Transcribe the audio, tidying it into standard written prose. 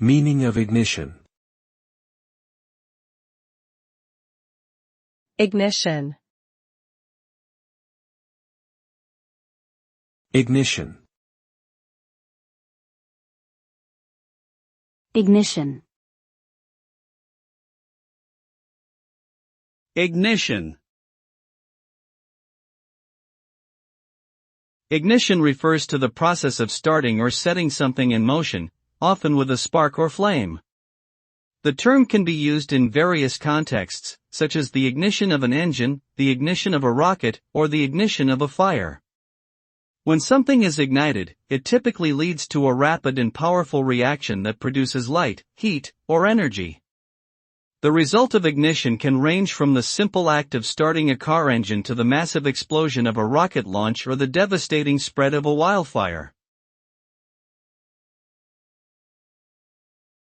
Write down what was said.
Meaning of ignition. Ignition. Ignition. Ignition. Ignition. Ignition refers to the process of starting or setting something in motion, often with a spark or flame. The term can be used in various contexts, such as the ignition of an engine, the ignition of a rocket, or the ignition of a fire. When something is ignited, it typically leads to a rapid and powerful reaction that produces light, heat, or energy. The result of ignition can range from the simple act of starting a car engine to the massive explosion of a rocket launch or the devastating spread of a wildfire.